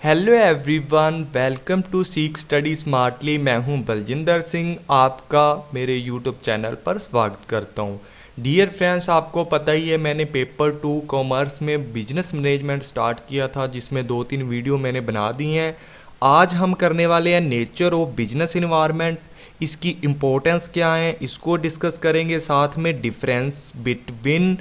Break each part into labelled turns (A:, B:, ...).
A: Hello everyone, welcome to seek study smartly. मैं हूं बलजिंदर सिंह, आपका मेरे यूट्यूब चैनल पर स्वागत करता हूं। डियर फ्रेंड्स, आपको पता ही है मैंने पेपर 2 कॉमर्स में बिजनेस मैनेजमेंट स्टार्ट किया था, जिसमें 2-3 वीडियो मैंने बना दी हैं। आज हम करने वाले हैं नेचर ऑफ बिजनेस इन्वायरमेंट, इसकी इम्पोर्टेंस क्या है इसको डिस्कस करेंगे। साथ में difference between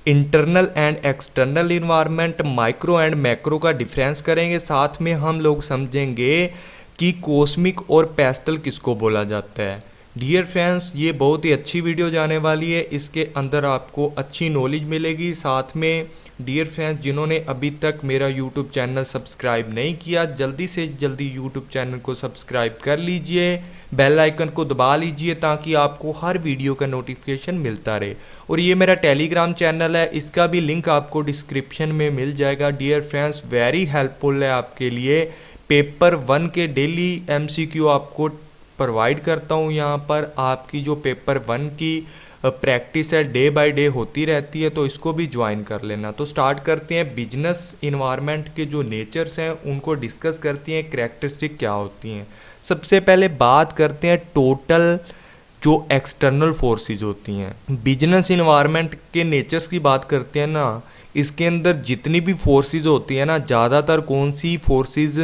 A: internal and external environment, micro and macro का डिफरेंस करेंगे। साथ में हम लोग समझेंगे कि कॉस्मिक और पेस्टल किसको बोला जाता है। डियर फ्रेंड्स, ये बहुत ही अच्छी वीडियो जाने वाली है, इसके अंदर आपको अच्छी नॉलेज मिलेगी। साथ में डियर फ्रेंड्स, जिन्होंने अभी तक मेरा यूट्यूब चैनल सब्सक्राइब नहीं किया, जल्दी से जल्दी यूट्यूब चैनल को सब्सक्राइब कर लीजिए, बेल आइकन को दबा लीजिए ताकि आपको हर वीडियो का नोटिफिकेशन मिलता रहे। और ये मेरा टेलीग्राम चैनल है, इसका भी लिंक आपको डिस्क्रिप्शन में मिल जाएगा। डियर फ्रेंड्स, वेरी हेल्पफुल है आपके लिए। पेपर 1 के डेली MCQ आपको प्रोवाइड करता हूँ। यहाँ पर आपकी जो पेपर 1 की प्रैक्टिस है डे बाय डे होती रहती है, तो इसको भी ज्वाइन कर लेना। तो स्टार्ट करते हैं। बिजनेस इन्वायरमेंट के जो नेचर्स हैं उनको डिस्कस करती हैं, कैरेक्टरिस्टिक क्या होती हैं। सबसे पहले बात करते हैं टोटल जो एक्सटर्नल फोर्सेस होती हैं। बिजनेस इन्वायरमेंट के नेचर्स की बात करते हैं ना, इसके अंदर जितनी भी फोर्सेस होती हैं ना, ज़्यादातर कौन सी फोर्सेस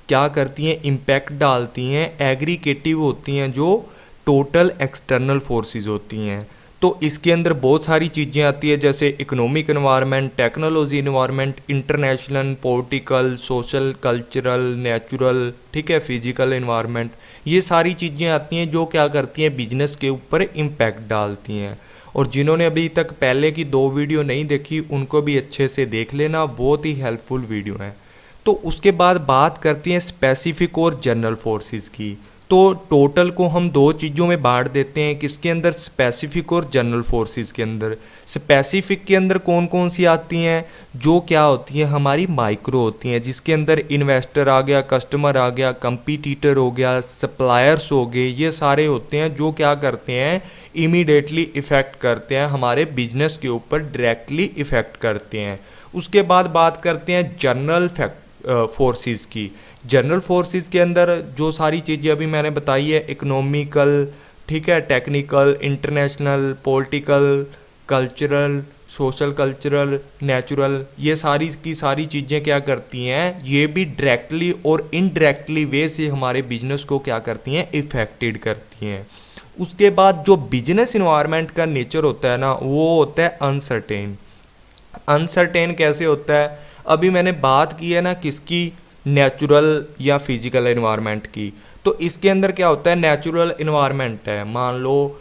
A: क्या करती हैं, इम्पैक्ट डालती हैं, एग्रीगेटिव होती हैं, जो टोटल एक्सटर्नल फोर्सेस होती हैं। तो इसके अंदर बहुत सारी चीज़ें आती है, जैसे economic environment, technology environment, international, political, social, cultural, natural, ठीक है, फिजिकल इन्वायरमेंट। ये सारी चीज़ें आती हैं जो क्या करती हैं, बिजनेस के ऊपर इम्पैक्ट डालती हैं। और जिन्होंने अभी तक पहले की 2 वीडियो नहीं देखी, उनको भी अच्छे से देख लेना, बहुत ही हेल्पफुल वीडियो हैं। तो उसके बाद बात करती हैं स्पेसिफिक और जनरल फोर्सेस की। तो टोटल को हम 2 चीज़ों में बांट देते हैं, किसके अंदर, स्पेसिफिक और जनरल फोर्सेस के अंदर। स्पेसिफिक के अंदर कौन कौन सी आती हैं, जो क्या होती हैं, हमारी माइक्रो होती हैं, जिसके अंदर इन्वेस्टर आ गया, कस्टमर आ गया, कंपटीटर हो गया, सप्लायर्स हो गए, ये सारे होते हैं जो क्या करते हैं, इमीडिएटली इफ़ेक्ट करते हैं, हमारे बिजनेस के ऊपर डायरेक्टली इफ़ेक्ट करते हैं। उसके बाद बात करते हैं जनरल फोर्सेस की। जनरल फोर्सेस के अंदर जो सारी चीज़ें अभी मैंने बताई है, इकोनॉमिकल, ठीक है, technical, international, political, cultural, social cultural, natural, ये सारी की सारी चीज़ें क्या करती हैं, ये भी डायरेक्टली और इनडायरेक्टली वे से हमारे बिजनेस को क्या करती हैं, इफेक्टेड करती हैं। उसके बाद जो बिजनेस इन्वायरमेंट का नेचर होता है ना, वो होता है अनसर्टेन। अनसर्टेन कैसे होता है, अभी मैंने बात की है ना किसकी, नेचुरल या फिजिकल इन्वायरमेंट की। तो इसके अंदर क्या होता है, नेचुरल इन्वायरमेंट है, मान लो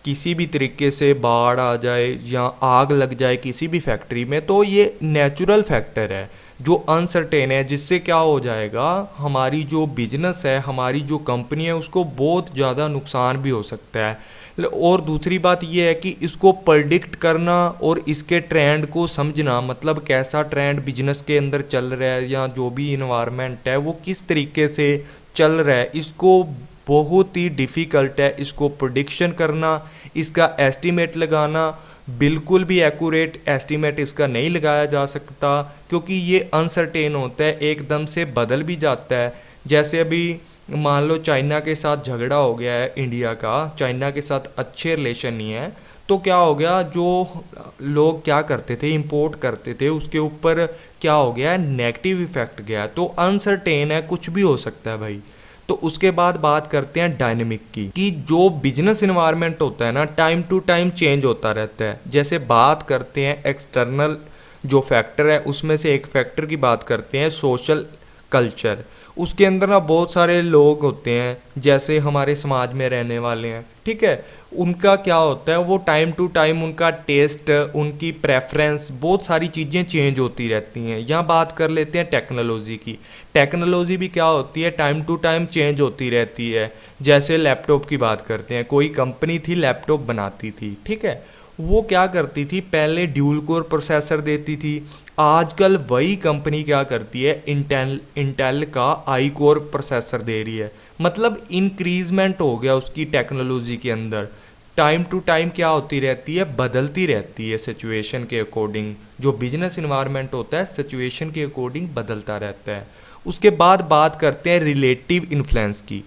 A: किसी भी तरीके से बाढ़ आ जाए या आग लग जाए किसी भी फैक्ट्री में, तो ये नेचुरल फैक्टर है जो अनसर्टेन है, जिससे क्या हो जाएगा, हमारी जो बिजनेस है, हमारी जो कंपनी है, उसको बहुत ज़्यादा नुकसान भी हो सकता है। और दूसरी बात यह है कि इसको प्रेडिक्ट करना और इसके ट्रेंड को समझना, मतलब कैसा ट्रेंड बिजनेस के अंदर चल रहा है या जो भी इन्वायरमेंट है वो किस तरीके से चल रहा है, इसको बहुत ही डिफ़िकल्ट है इसको प्रोडिक्शन करना, इसका एस्टीमेट लगाना। बिल्कुल भी एक्यूरेट एस्टीमेट इसका नहीं लगाया जा सकता, क्योंकि ये अनसर्टेन होता है, एकदम से बदल भी जाता है। जैसे अभी मान लो चाइना के साथ झगड़ा हो गया है इंडिया का, चाइना के साथ अच्छे रिलेशन नहीं है, तो क्या हो गया, जो लोग क्या करते थे, इंपोर्ट करते थे, उसके ऊपर क्या हो गया है, नेगेटिव इफेक्ट गया। तो अनसर्टेन है, कुछ भी हो सकता है भाई। तो उसके बाद बात करते हैं डायनेमिक की, कि जो बिजनेस इन्वायरमेंट होता है ना, टाइम टू टाइम चेंज होता रहता है। जैसे बात करते हैं एक्सटर्नल जो फैक्टर है, उसमें से एक फैक्टर की बात करते हैं, सोशल कल्चर। उसके अंदर ना बहुत सारे लोग होते हैं, जैसे हमारे समाज में रहने वाले हैं, ठीक है, उनका क्या होता है, वो टाइम टू टाइम उनका टेस्ट, उनकी प्रेफरेंस, बहुत सारी चीज़ें चेंज होती रहती हैं। यहाँ बात कर लेते हैं टेक्नोलॉजी की। टेक्नोलॉजी भी क्या होती है, टाइम टू टाइम चेंज होती रहती है। जैसे लैपटॉप की बात करते हैं, कोई कंपनी थी लैपटॉप बनाती थी, ठीक है, वो क्या करती थी, पहले ड्यूल कोर प्रोसेसर देती थी। आजकल वही कंपनी क्या करती है, इंटेल का आई कोर प्रोसेसर दे रही है। मतलब इंक्रीजमेंट हो गया उसकी टेक्नोलॉजी के अंदर। टाइम टू टाइम क्या होती रहती है, बदलती रहती है सिचुएशन के अकॉर्डिंग। जो बिजनेस इन्वायरमेंट होता है सिचुएशन के अकॉर्डिंग बदलता रहता है। उसके बाद बात करते हैं रिलेटिव इन्फ्लुएंस की।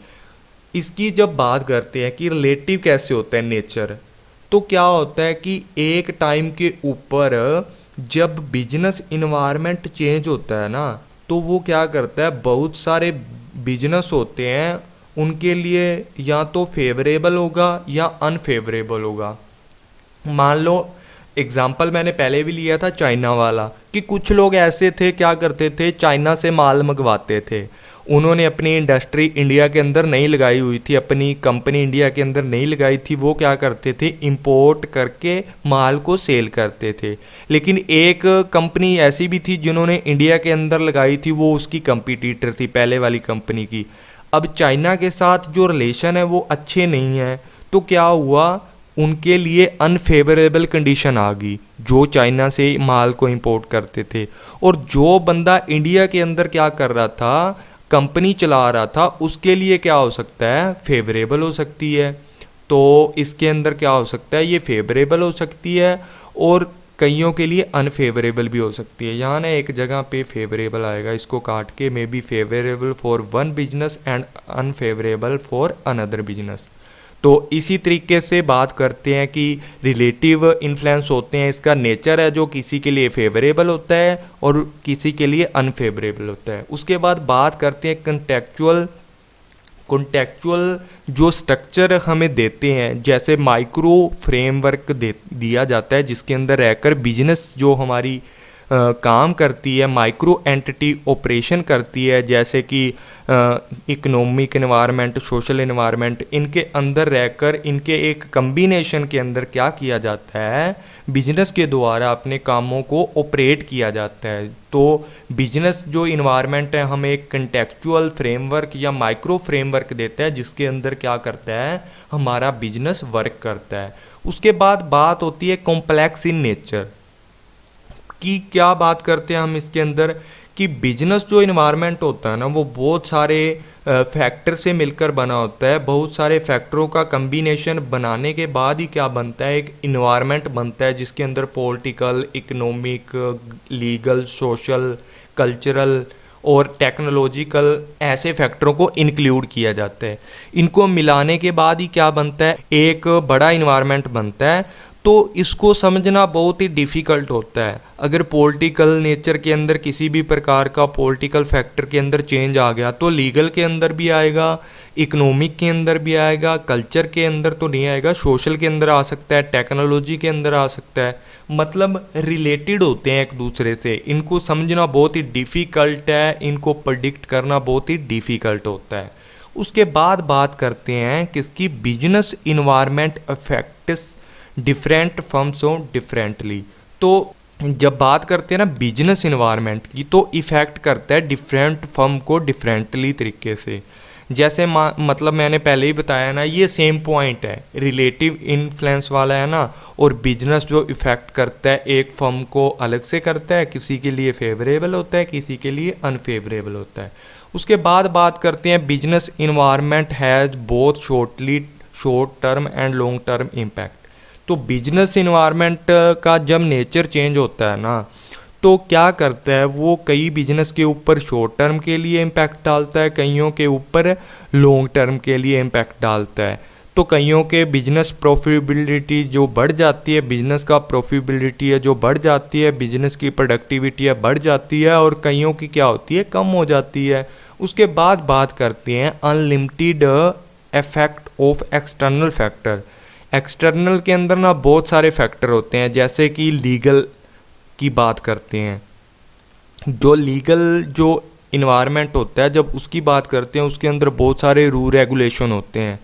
A: इसकी जब बात करते हैं कि रिलेटिव कैसे होता है नेचर, तो क्या होता है कि एक टाइम के ऊपर जब बिजनेस इन्वायरमेंट चेंज होता है ना, तो वो क्या करता है, बहुत सारे बिजनेस होते हैं उनके लिए या तो फेवरेबल होगा या अनफेवरेबल होगा। मान लो एग्जाम्पल मैंने पहले भी लिया था चाइना वाला, कि कुछ लोग ऐसे थे क्या करते थे, चाइना से माल मंगवाते थे। उन्होंने अपनी इंडस्ट्री इंडिया के अंदर नहीं लगाई हुई थी, अपनी कंपनी इंडिया के अंदर नहीं लगाई थी, वो क्या करते थे, इंपोर्ट करके माल को सेल करते थे। लेकिन एक कंपनी ऐसी भी थी जिन्होंने इंडिया के अंदर लगाई थी, वो उसकी कंपटीटर थी पहले वाली कंपनी की। अब चाइना के साथ जो रिलेशन है वो अच्छे नहीं है, तो क्या हुआ, उनके लिए अनफेवरेबल कंडीशन आ गई, जो चाइना से माल को इंपोर्ट करते थे। और जो बंदा इंडिया के अंदर क्या कर रहा था, कंपनी चला रहा था, उसके लिए क्या हो सकता है, फेवरेबल हो सकती है। तो इसके अंदर क्या हो सकता है, ये फेवरेबल हो सकती है और कईयों के लिए अनफेवरेबल भी हो सकती है। यहाँ ना एक जगह पे फेवरेबल आएगा, इसको काट के, may be favourable for one business and unfavourable for another business. तो इसी तरीके से बात करते हैं कि रिलेटिव इन्फ्लुएंस होते हैं, इसका नेचर है जो किसी के लिए फेवरेबल होता है और किसी के लिए अनफेवरेबल होता है। उसके बाद बात करते हैं कंटेक्चुअल। कॉन्टेक्चुअल जो स्ट्रक्चर हमें देते हैं, जैसे माइक्रो फ्रेमवर्क दिया जाता है जिसके अंदर रहकर बिजनेस जो हमारी काम करती है, माइक्रो एंटिटी ऑपरेशन करती है, जैसे कि इकोनॉमिक एनवायरनमेंट, सोशल एनवायरनमेंट, इनके अंदर रहकर इनके एक कम्बिनेशन के अंदर क्या किया जाता है, बिजनेस के द्वारा अपने कामों को ऑपरेट किया जाता है। तो बिजनेस जो इन्वायरमेंट है हमें एक कंटेक्चुअल फ्रेमवर्क या माइक्रो फ्रेमवर्क देता है जिसके अंदर क्या करता है, हमारा बिजनेस वर्क करता है। उसके बाद बात होती है कॉम्प्लेक्स इन नेचर की। क्या बात करते हैं हम इसके अंदर कि बिजनेस जो इन्वायरमेंट होता है ना, वो बहुत सारे फैक्टर से मिलकर बना होता है। बहुत सारे फैक्टरों का कम्बिनेशन बनाने के बाद ही क्या बनता है, एक इन्वायरमेंट बनता है जिसके अंदर political, economic, legal, social, cultural और टेक्नोलॉजिकल ऐसे फैक्टरों को इंक्लूड किया जाता है। इनको मिलाने के बाद ही क्या बनता है, एक बड़ा इन्वायरमेंट बनता है। तो इसको समझना बहुत ही डिफ़िकल्ट होता है। अगर पॉलिटिकल नेचर के अंदर किसी भी प्रकार का पॉलिटिकल फैक्टर के अंदर चेंज आ गया तो लीगल के अंदर भी आएगा, इकोनॉमिक के अंदर भी आएगा, कल्चर के अंदर तो नहीं आएगा, सोशल के अंदर आ सकता है, टेक्नोलॉजी के अंदर आ सकता है। मतलब रिलेटेड होते हैं एक दूसरे से। इनको समझना बहुत ही डिफ़िकल्ट है, इनको प्रेडिक्ट करना बहुत ही डिफ़िकल्ट होता है। उसके बाद बात करते हैं किसकी, business environment affects different firms हो डिफरेंटली। तो जब बात करते हैं ना बिजनेस इन्वायरमेंट की, तो इफ़ेक्ट करता है डिफरेंट फर्म को डिफरेंटली तरीके से। जैसे मतलब मैंने पहले ही बताया ना, ये सेम पॉइंट है, रिलेटिव इन्फ्लुएंस वाला है ना, और बिजनेस जो इफ़ेक्ट करता है एक फर्म को अलग से करता है, किसी के लिए फेवरेबल होता है, किसी के लिए अनफेवरेबल होता है। उसके बाद बात करते हैं business environment has both short term and long term impact. तो बिजनेस इन्वायरमेंट का जब नेचर चेंज होता है ना, तो क्या करता है, वो कई बिजनेस के ऊपर शॉर्ट टर्म के लिए इम्पैक्ट डालता है, कईयों के ऊपर लॉन्ग टर्म के लिए इम्पैक्ट डालता है। तो कईयों के बिजनेस प्रॉफिटेबिलिटी जो बढ़ जाती है, बिजनेस का प्रॉफिटेबिलिटी है जो बढ़ जाती है, बिजनेस की प्रोडक्टिविटी है बढ़ जाती है, और कईयों की क्या होती है, कम हो जाती है। उसके बाद बात करते हैं unlimited effect of external factor. External के अंदर ना बहुत सारे फैक्टर होते हैं, जैसे कि लीगल की बात करते हैं। जो लीगल जो इन्वायरमेंट होता है, जब उसकी बात करते हैं, उसके अंदर बहुत सारे रूल रेगुलेशन होते हैं।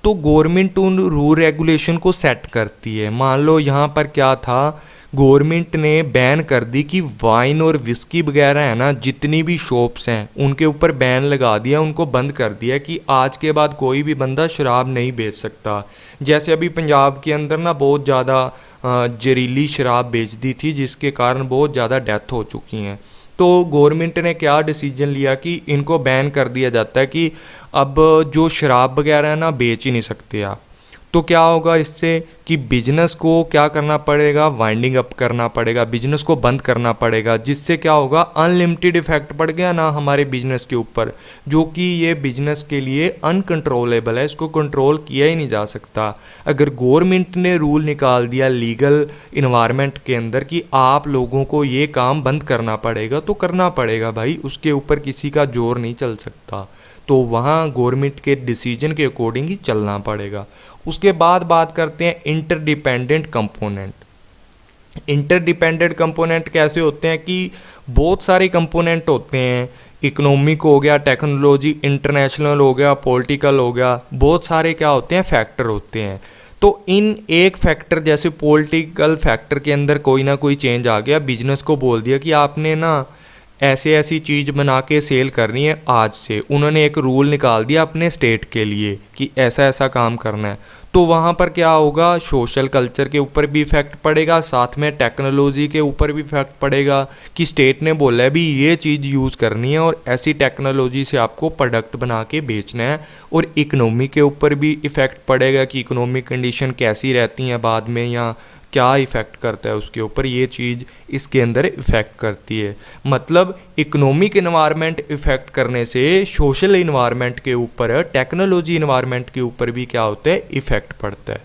A: तो गवर्नमेंट उन रूल रेगुलेशन को सेट करती है। मान लो यहाँ पर क्या था, गवर्नमेंट ने बैन कर दी कि वाइन और विस्की वगैरह है ना, जितनी भी शॉप्स हैं उनके ऊपर बैन लगा दिया, उनको बंद कर दिया कि आज के बाद कोई भी बंदा शराब नहीं बेच सकता। जैसे अभी पंजाब के अंदर ना बहुत ज़्यादा जहरीली शराब बेच दी थी, जिसके कारण बहुत ज़्यादा डेथ हो चुकी हैं। तो गवर्नमेंट ने क्या डिसीजन लिया कि इनको बैन कर दिया जाता है कि अब जो शराब वगैरह है ना बेच ही नहीं सकते आप। तो क्या होगा इससे कि बिजनेस को क्या करना पड़ेगा, वाइंडिंग अप करना पड़ेगा, बिजनेस को बंद करना पड़ेगा, जिससे क्या होगा अनलिमिटेड इफेक्ट पड़ गया ना हमारे बिजनेस के ऊपर, जो कि ये बिजनेस के लिए अनकंट्रोलेबल है, इसको कंट्रोल किया ही नहीं जा सकता। अगर गवर्नमेंट ने रूल निकाल दिया लीगल इन्वायरमेंट के अंदर कि आप लोगों को ये काम बंद करना पड़ेगा, तो करना पड़ेगा भाई, उसके ऊपर किसी का जोर नहीं चल सकता। तो वहाँ गवर्नमेंट के डिसीजन के अकॉर्डिंग ही चलना पड़ेगा। उसके बाद बात करते हैं इंटरडिपेंडेंट कंपोनेंट। इंटरडिपेंडेंट कंपोनेंट कैसे होते हैं कि बहुत सारे कंपोनेंट होते हैं, इकोनॉमिक हो गया, टेक्नोलॉजी, इंटरनेशनल हो गया, पॉलिटिकल हो गया, बहुत सारे क्या होते हैं फैक्टर होते हैं। तो इन एक फैक्टर जैसे पॉलिटिकल फैक्टर के अंदर कोई ना कोई चेंज आ गया, बिजनेस को बोल दिया कि आपने ना ऐसे ऐसी चीज़ बना के सेल करनी है आज से, उन्होंने एक रूल निकाल दिया अपने स्टेट के लिए कि ऐसा ऐसा काम करना है। तो वहाँ पर क्या होगा, सोशल कल्चर के ऊपर भी इफेक्ट पड़ेगा, साथ में टेक्नोलॉजी के ऊपर भी इफेक्ट पड़ेगा कि स्टेट ने बोला है भी ये चीज़ यूज़ करनी है और ऐसी टेक्नोलॉजी से आपको प्रोडक्ट बना के बेचना है। और इकोनॉमी के ऊपर भी इफ़ेक्ट पड़ेगा कि इकोनॉमिक कंडीशन कैसी रहती हैं बाद में, या क्या इफ़ेक्ट करता है उसके ऊपर, ये चीज़ इसके अंदर इफ़ेक्ट करती है। मतलब इकोनॉमिक इन्वायरमेंट इफ़ेक्ट करने से सोशल इन्वायरमेंट के ऊपर, टेक्नोलॉजी इन्वायरमेंट के ऊपर भी क्या होता है, इफ़ेक्ट पड़ता है।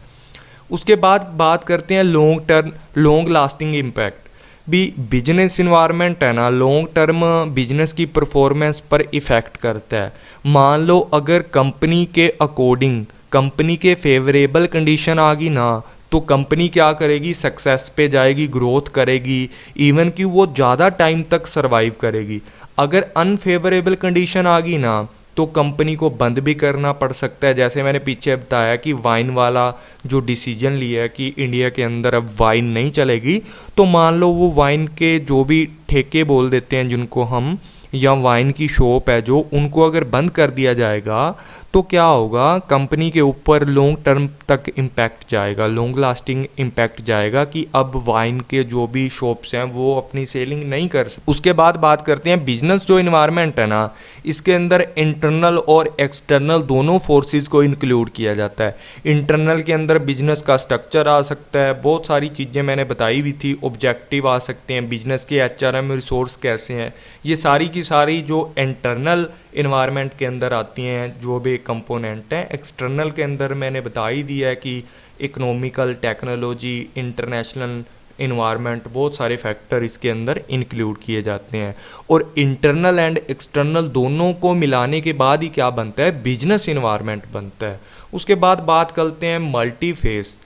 A: उसके बाद बात करते हैं long term, long lasting impact. भी बिजनेस इन्वायरमेंट है ना, लॉन्ग टर्म बिजनेस की परफॉर्मेंस पर इफ़ेक्ट करता है। मान लो अगर कंपनी के अकॉर्डिंग, कंपनी के फेवरेबल कंडीशन आ गई ना, तो कंपनी क्या करेगी, सक्सेस पे जाएगी, ग्रोथ करेगी, इवन कि वो ज़्यादा टाइम तक सरवाइव करेगी। अगर अनफेवरेबल कंडीशन आ गई ना, तो कंपनी को बंद भी करना पड़ सकता है। जैसे मैंने पीछे बताया कि वाइन वाला जो डिसीजन लिया है कि इंडिया के अंदर अब वाइन नहीं चलेगी, तो मान लो वो वाइन के जो भी ठेके बोल देते हैं जिनको हम, या वाइन की शॉप है जो, उनको अगर बंद कर दिया जाएगा तो क्या होगा, कंपनी के ऊपर लॉन्ग टर्म तक इम्पैक्ट जाएगा, लॉन्ग लास्टिंग इम्पैक्ट जाएगा कि अब वाइन के जो भी शॉप्स हैं वो अपनी सेलिंग नहीं कर सकते। उसके बाद बात करते हैं बिजनेस जो इन्वायरमेंट है ना, इसके अंदर इंटरनल और एक्सटर्नल दोनों फोर्सेस को इंक्लूड किया जाता है। इंटरनल के अंदर बिजनेस का स्ट्रक्चर आ सकता है, बहुत सारी चीज़ें मैंने बताई भी थी, ऑब्जेक्टिव आ सकते हैं, बिजनेस के HRM रिसोर्स कैसे हैं, ये सारी की सारी जो इंटरनल इन्वायरमेंट के अंदर आती हैं जो भी कंपोनेंट हैं। एक्सटर्नल के अंदर मैंने बता ही दिया है कि इकोनॉमिकल, टेक्नोलॉजी, इंटरनेशनल इन्वायरमेंट, बहुत सारे फैक्टर इसके अंदर इंक्लूड किए जाते हैं। और इंटरनल एंड एक्सटर्नल दोनों को मिलाने के बाद ही क्या बनता है, बिजनेस इन्वायरमेंट बनता है। उसके बाद बात करते हैं मल्टी फेस।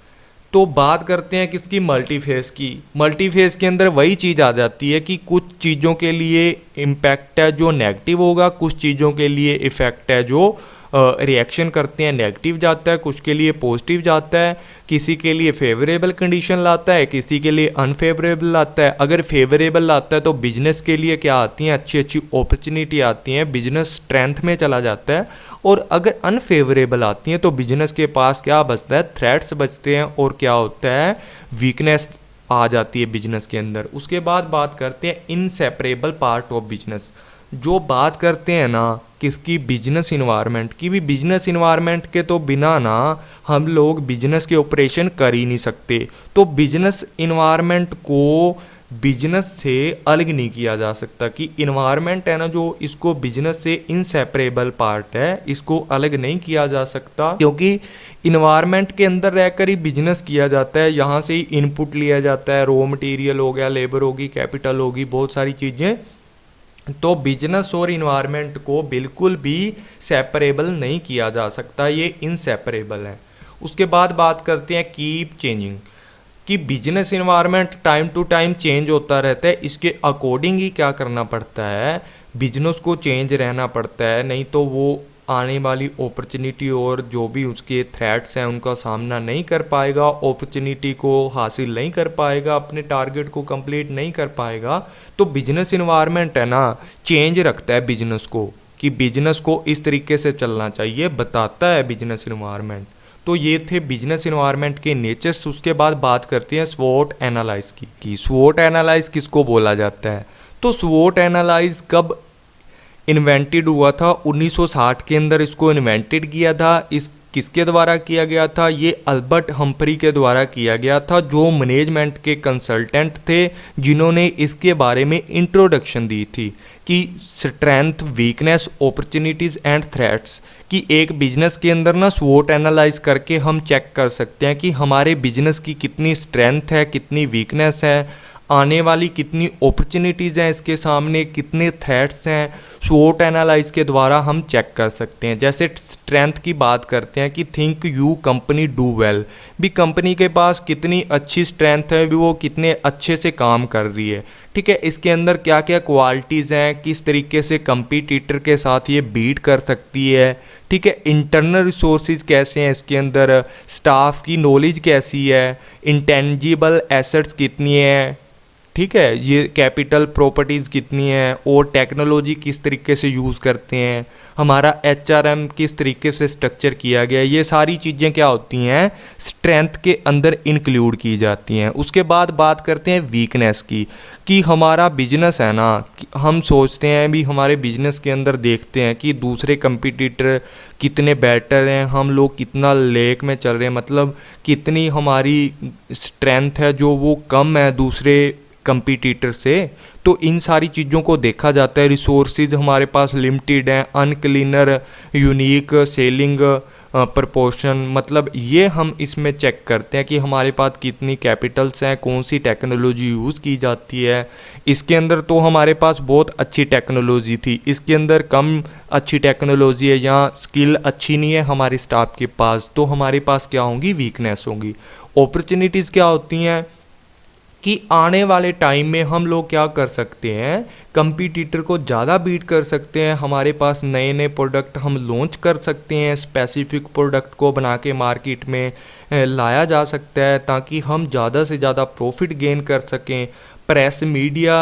A: तो बात करते हैं किसकी, मल्टी फेस की। मल्टी फेस के अंदर वही चीज़ आ जाती है कि कुछ चीज़ों के लिए इम्पैक्ट है जो नेगेटिव होगा, कुछ चीज़ों के लिए इफ़ेक्ट है जो रिएक्शन करते हैं नेगेटिव जाता है, कुछ के लिए पॉजिटिव जाता है, किसी के लिए फेवरेबल कंडीशन लाता है, किसी के लिए अनफेवरेबल लाता है। अगर फेवरेबल लाता है तो बिजनेस के लिए क्या आती हैं, अच्छी अच्छी अपॉर्चुनिटी आती हैं, बिजनेस स्ट्रेंथ में चला जाता है। और अगर अनफेवरेबल आती हैं तो बिजनेस के पास क्या बचता है, थ्रेट्स बचते हैं, और क्या होता है, वीकनेस आ जाती है बिजनेस के अंदर। उसके बाद बात करते हैं इनसेपरेबल पार्ट ऑफ बिजनेस। जो बात करते हैं ना किसकी, बिजनेस इन्वायरमेंट की। भी बिजनेस इन्वायरमेंट के तो बिना ना हम लोग बिजनेस के ऑपरेशन कर ही नहीं सकते। तो बिजनेस इन्वायरमेंट को बिजनेस से अलग नहीं किया जा सकता कि इन्वायरमेंट है ना जो, इसको बिजनेस से इनसेपरेबल पार्ट है, इसको अलग नहीं किया जा सकता, क्योंकि इन्वायरमेंट के अंदर रहकर ही बिजनेस किया जाता है। यहाँ से ही इनपुट लिया जाता है, रॉ मटेरियल हो गया, लेबर होगी, कैपिटल होगी, बहुत सारी चीज़ें। तो बिजनेस और इन्वायरमेंट को बिल्कुल भी सेपरेबल नहीं किया जा सकता, ये इनसेपरेबल है। उसके बाद बात करते हैं कीप चेंजिंग, कि business environment time to time change होता रहता है, इसके अकॉर्डिंग ही क्या करना पड़ता है, बिजनेस को चेंज रहना पड़ता है, नहीं तो वो आने वाली अपॉर्चुनिटी और जो भी उसके थ्रेट्स हैं उनका सामना नहीं कर पाएगा, अपॉर्चुनिटी को हासिल नहीं कर पाएगा, अपने टारगेट को कंप्लीट नहीं कर पाएगा। तो बिजनेस इन्वायरमेंट है ना, चेंज रखता है बिजनेस को, कि बिजनेस को इस तरीके से चलना चाहिए, बताता है बिजनेस इन्वायरमेंट। तो ये थे बिजनेस इन्वायरमेंट के नेचर्स। उसके बाद बात करते हैं स्वॉट एनालाइज की, कि स्वॉट एनालाइज किसको बोला जाता है। तो स्वॉट एनालाइज कब इन्वेंटेड हुआ था, 1960 के अंदर इसको इन्वेंटेड किया था। किसके द्वारा किया गया था? ये अल्बर्ट हम्फ्री के द्वारा किया गया था, जो मैनेजमेंट के कंसल्टेंट थे, जिन्होंने इसके बारे में इंट्रोडक्शन दी थी कि strength, weakness, opportunities and threats, कि एक बिजनेस के अंदर ना स्वोट एनालाइज करके हम चेक कर सकते हैं कि हमारे बिजनेस की कितनी स्ट्रेंथ है, कितनी वीकनेस है, आने वाली कितनी अपॉर्चुनिटीज़ हैं इसके सामने, कितने थ्रेट्स हैं। स्वोट एनालाइज के द्वारा हम चेक कर सकते हैं। जैसे स्ट्रेंथ की बात करते हैं कि think you company do well, भी कंपनी के पास कितनी अच्छी स्ट्रेंथ है, भी वो कितने अच्छे से काम कर रही है। ठीक है, इसके अंदर क्या क्या क्वालिटीज़ हैं, किस तरीके से कंपटीटर के साथ ये बीट कर सकती है। ठीक है, इंटरनल रिसोर्सेज कैसे हैं इसके अंदर, स्टाफ की नॉलेज कैसी है, इंटेंजिबल एसेट्स कितनी है, ठीक है, ये कैपिटल प्रॉपर्टीज़ कितनी हैं, और टेक्नोलॉजी किस तरीके से यूज़ करते हैं, हमारा एचआरएम किस तरीके से स्ट्रक्चर किया गया है। ये सारी चीज़ें क्या होती हैं, स्ट्रेंथ के अंदर इंक्लूड की जाती हैं। उसके बाद बात करते हैं वीकनेस की, कि हमारा बिजनेस है ना, हम सोचते हैं भी हमारे बिजनेस के अंदर देखते हैं कि दूसरे कंपटीटर कितने बेटर हैं, हम लोग कितना लेक में चल रहे हैं, मतलब कितनी हमारी स्ट्रेंथ है जो वो कम है दूसरे कंपटीटर से। तो इन सारी चीज़ों को देखा जाता है। रिसोर्सेज हमारे पास लिमिटेड हैं, अनक्लीनर, यूनिक, सेलिंग प्रपोर्शन, मतलब ये हम इसमें चेक करते हैं कि हमारे पास कितनी कैपिटल्स हैं, कौन सी टेक्नोलॉजी यूज़ की जाती है। इसके अंदर तो हमारे पास बहुत अच्छी टेक्नोलॉजी थी, इसके अंदर कम अच्छी टेक्नोलॉजी है या स्किल अच्छी नहीं है हमारे स्टाफ के पास, तो हमारे पास क्या होंगी, वीकनेस होंगी। अपॉर्चुनिटीज़ क्या होती हैं कि आने वाले टाइम में हम लोग क्या कर सकते हैं, कंपटीटर को ज़्यादा बीट कर सकते हैं, हमारे पास नए नए प्रोडक्ट हम लॉन्च कर सकते हैं, स्पेसिफिक प्रोडक्ट को बना के मार्केट में लाया जा सकता है ताकि हम ज़्यादा से ज़्यादा प्रॉफिट गेन कर सकें। Press media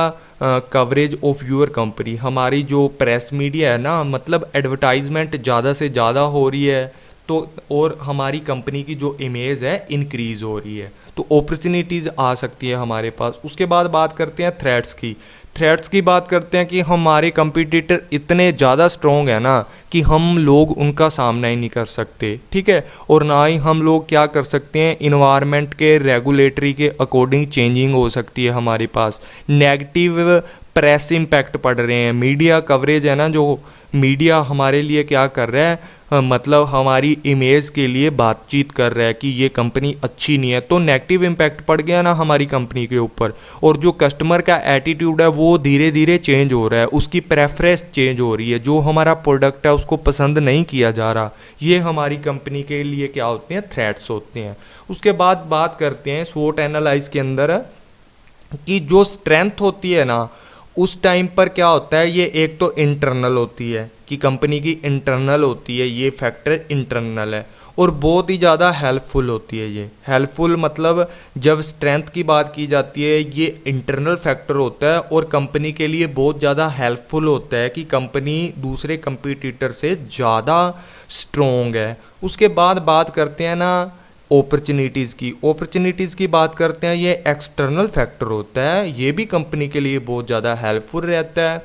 A: coverage of your company, हमारी जो प्रेस मीडिया है ना, मतलब एडवर्टाइजमेंट ज़्यादा से ज़्यादा हो रही है, तो और हमारी कंपनी की जो इमेज है इंक्रीज़ हो रही है, तो अपॉर्चुनिटीज़ आ सकती है हमारे पास। उसके बाद बात करते हैं थ्रेट्स की। थ्रेट्स की बात करते हैं कि हमारे कंपटीटर इतने ज़्यादा स्ट्रॉन्ग है ना कि हम लोग उनका सामना ही नहीं कर सकते। ठीक है, और ना ही हम लोग क्या कर सकते हैं, इन्वायरमेंट के रेगुलेटरी के अकॉर्डिंग चेंजिंग हो सकती है हमारे पास। नेगेटिव प्रेस इम्पैक्ट पड़ रहे हैं, मीडिया कवरेज है ना, जो मीडिया हमारे लिए क्या कर रहा है, मतलब हमारी इमेज के लिए बातचीत कर रहा है कि ये कंपनी अच्छी नहीं है, तो नेगेटिव इम्पैक्ट पड़ गया ना हमारी कंपनी के ऊपर। और जो कस्टमर का एटीट्यूड है वो धीरे धीरे चेंज हो रहा है, उसकी प्रेफरेंस चेंज हो रही है, जो हमारा प्रोडक्ट है उसको पसंद नहीं किया जा रहा। ये हमारी कंपनी के लिए क्या होते हैं, थ्रेट्स होते हैं। उसके बाद बात करते हैं स्वोट एनालाइज के अंदर कि जो स्ट्रेंथ होती है ना, उस टाइम पर क्या होता है, ये एक तो इंटरनल होती है कि कंपनी की इंटरनल होती है, ये फैक्टर इंटरनल है, और बहुत ही ज़्यादा हेल्पफुल होती है। ये हेल्पफुल मतलब जब स्ट्रेंथ की बात की जाती है, ये इंटरनल फैक्टर होता है और कंपनी के लिए बहुत ज़्यादा हेल्पफुल होता है कि कंपनी दूसरे कंपटीटर से ज़्यादा स्ट्रॉन्ग है। उसके बाद बात करते हैं ना अपॉर्चुनिटीज़ की बात करते हैं, ये एक्सटर्नल फैक्टर होता है, ये भी कंपनी के लिए बहुत ज़्यादा हेल्पफुल रहता है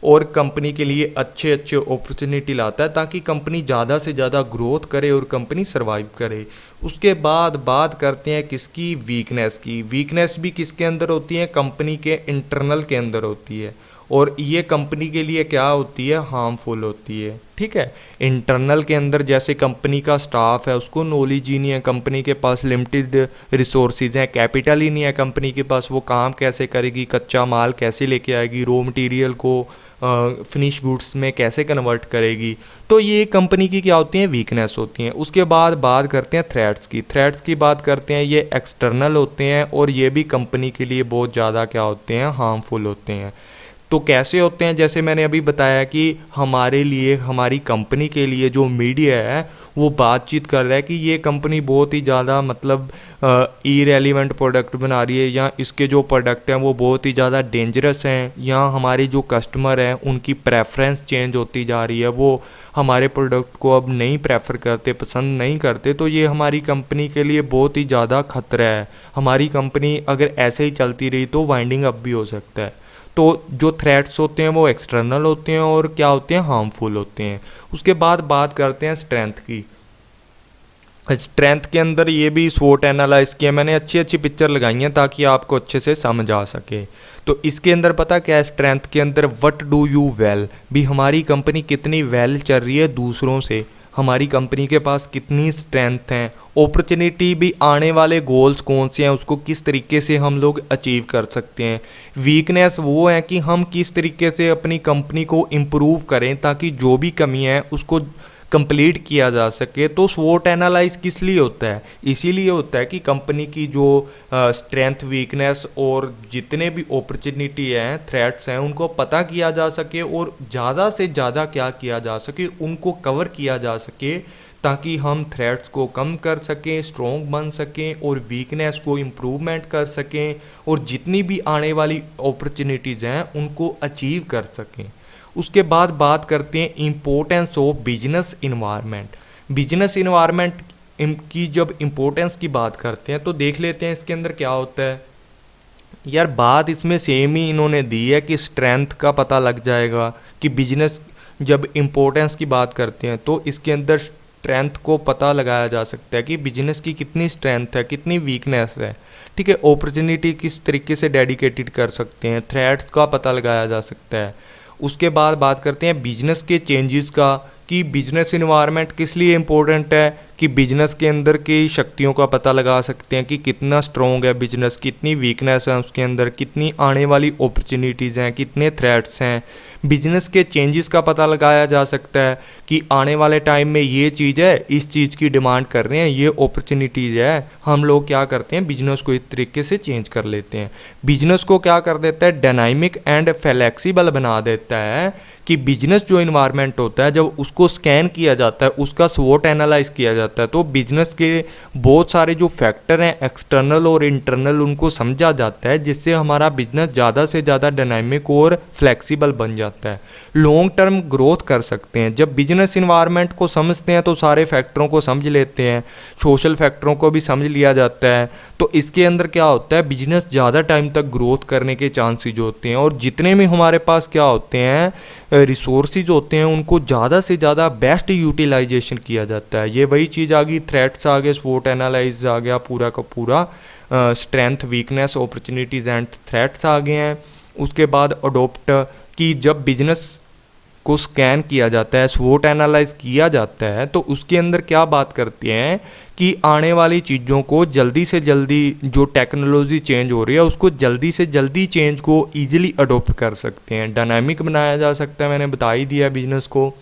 A: और कंपनी के लिए अच्छे अच्छे अपॉर्चुनिटी लाता है ताकि कंपनी ज़्यादा से ज़्यादा ग्रोथ करे और कंपनी सर्वाइव करे। उसके बाद बात करते हैं किसकी, वीकनेस की। वीकनेस भी किसके अंदर होती है, कंपनी के इंटरनल के अंदर होती है, और ये कंपनी के लिए क्या होती है, हार्मफुल होती है। ठीक है, इंटरनल के अंदर जैसे कंपनी का स्टाफ है उसको नॉलेज ही नहीं है, कंपनी के पास लिमिटेड रिसोर्सेज हैं, कैपिटल ही नहीं है कंपनी के पास, वो काम कैसे करेगी, कच्चा माल कैसे लेके आएगी, रॉ मटेरियल को फिनिश गुड्स में कैसे कन्वर्ट करेगी। तो ये कंपनी की क्या होती हैं, वीकनेस होती हैं। उसके बाद बात करते हैं थ्रेट्स की। थ्रेट्स की बात करते हैं, ये एक्सटर्नल होते हैं और ये भी कंपनी के लिए बहुत ज़्यादा क्या होते हैं, हार्मफुल होते हैं। तो कैसे होते हैं, जैसे मैंने अभी बताया कि हमारे लिए, हमारी कंपनी के लिए जो मीडिया है वो बातचीत कर रहा है कि ये कंपनी बहुत ही ज़्यादा मतलब इरेलीवेंट प्रोडक्ट बना रही है, या इसके जो प्रोडक्ट हैं वो बहुत ही ज़्यादा डेंजरस हैं, या हमारे जो कस्टमर हैं उनकी प्रेफरेंस चेंज होती जा रही है, वो हमारे प्रोडक्ट को अब नहीं प्रेफर करते, पसंद नहीं करते। तो ये हमारी कंपनी के लिए बहुत ही ज़्यादा खतरा है। हमारी कंपनी अगर ऐसे ही चलती रही तो वाइंडिंग अप भी हो सकता है। तो जो थ्रेट्स होते हैं वो एक्सटर्नल होते हैं और क्या होते हैं, हार्मफुल होते हैं। उसके बाद बात करते हैं स्ट्रेंथ की। स्ट्रेंथ के अंदर ये भी स्वोट एनालाइज किया मैंने, अच्छी अच्छी पिक्चर लगाई हैं ताकि आपको अच्छे से समझ आ सके। तो इसके अंदर पता क्या है, स्ट्रेंथ के अंदर व्हाट डू यू वेल, भी हमारी कंपनी कितनी वेल चल रही है दूसरों से, हमारी कंपनी के पास कितनी स्ट्रेंथ हैं, अपॉर्चुनिटी भी, आने वाले गोल्स कौन से हैं उसको किस तरीके से हम लोग अचीव कर सकते हैं, वीकनेस वो है कि हम किस तरीके से अपनी कंपनी को इम्प्रूव करें ताकि जो भी कमी है उसको कंप्लीट किया जा सके। तो स्वोट एनालाइज किस लिए होता है, इसीलिए होता है कि कंपनी की जो स्ट्रेंथ, वीकनेस और जितने भी अपॉर्चुनिटी हैं, थ्रेट्स हैं, उनको पता किया जा सके और ज़्यादा से ज़्यादा क्या किया जा सके, उनको कवर किया जा सके ताकि हम थ्रेट्स को कम कर सकें, स्ट्रॉन्ग बन सकें और वीकनेस को इम्प्रूवमेंट कर सकें और जितनी भी आने वाली अपॉर्चुनिटीज़ हैं उनको अचीव कर सकें। उसके बाद बात करते हैं importance of business environment. Business environment की जब इम्पोर्टेंस की बात करते हैं तो देख लेते हैं इसके अंदर क्या होता है। यार बात इसमें सेम ही इन्होंने दी है कि स्ट्रेंथ का पता लग जाएगा कि बिजनेस, जब इम्पोर्टेंस की बात करते हैं तो इसके अंदर स्ट्रेंथ को पता लगाया जा सकता है कि बिजनेस की कितनी स्ट्रेंथ है, कितनी वीकनेस है, ठीक है। अपॉर्चुनिटी किस तरीके से डेडिकेटेड कर सकते हैं, थ्रेट्स का पता लगाया जा सकता है। उसके बाद बात करते हैं बिजनेस के चेंजेस का, कि बिजनेस इन्वायरमेंट किस लिए इम्पोर्टेंट है, कि बिजनेस के अंदर की शक्तियों का पता लगा सकते हैं कि कितना स्ट्रॉन्ग है बिजनेस, कितनी वीकनेस है उसके अंदर, कितनी आने वाली अपॉर्चुनिटीज़ हैं, कितने थ्रेट्स हैं। बिजनेस के चेंजेस का पता लगाया जा सकता है कि आने वाले टाइम में ये चीज़ है, इस चीज़ की डिमांड कर रहे हैं, ये अपॉर्चुनिटीज़ है, हम लोग क्या करते हैं बिजनेस को इस तरीके से चेंज कर लेते हैं। बिजनेस को क्या कर देता है, डायनामिक एंड फ्लेक्सिबल बना देता है कि बिजनेस जो इन्वायरमेंट होता है जब उसको स्कैन किया जाता है, उसका स्वोट एनालाइज किया जाता है, तो बिजनेस के बहुत सारे जो फैक्टर हैं एक्सटर्नल और इंटरनल उनको समझा जाता है, जिससे हमारा बिजनेस ज़्यादा से ज़्यादा डायनामिक और फ्लेक्सिबल बन जाता है, लॉन्ग टर्म ग्रोथ कर सकते हैं। जब बिजनेस इन्वायरमेंट को समझते हैं तो सारे फैक्टरों को समझ लेते हैं, सोशल फैक्टरों को भी समझ लिया जाता है, तो इसके अंदर क्या होता है, बिजनेस ज़्यादा टाइम तक ग्रोथ करने के चांसेज होते हैं और जितने भी हमारे पास क्या होते हैं रिसोर्सेज होते हैं उनको ज़्यादा से ज़्यादा बेस्ट यूटिलाइजेशन किया जाता है। ये वही चीज़ आ गई, थ्रेट्स आ गए, स्वोट एनालाइज आ गया, पूरा का पूरा strength, weakness, opportunities and threats आ गए हैं। उसके बाद अडोप्ट की जब बिजनेस को स्कैन किया जाता है, स्वोट एनालाइज किया जाता है, तो उसके अंदर क्या बात करते हैं कि आने वाली चीज़ों को जल्दी से जल्दी, जो टेक्नोलॉजी चेंज हो रही है उसको जल्दी से जल्दी चेंज को ईजिली अडोप्ट कर सकते हैं, डायनामिक बनाया जा सकता है। मैंने बता ही दिया बिजनेस को।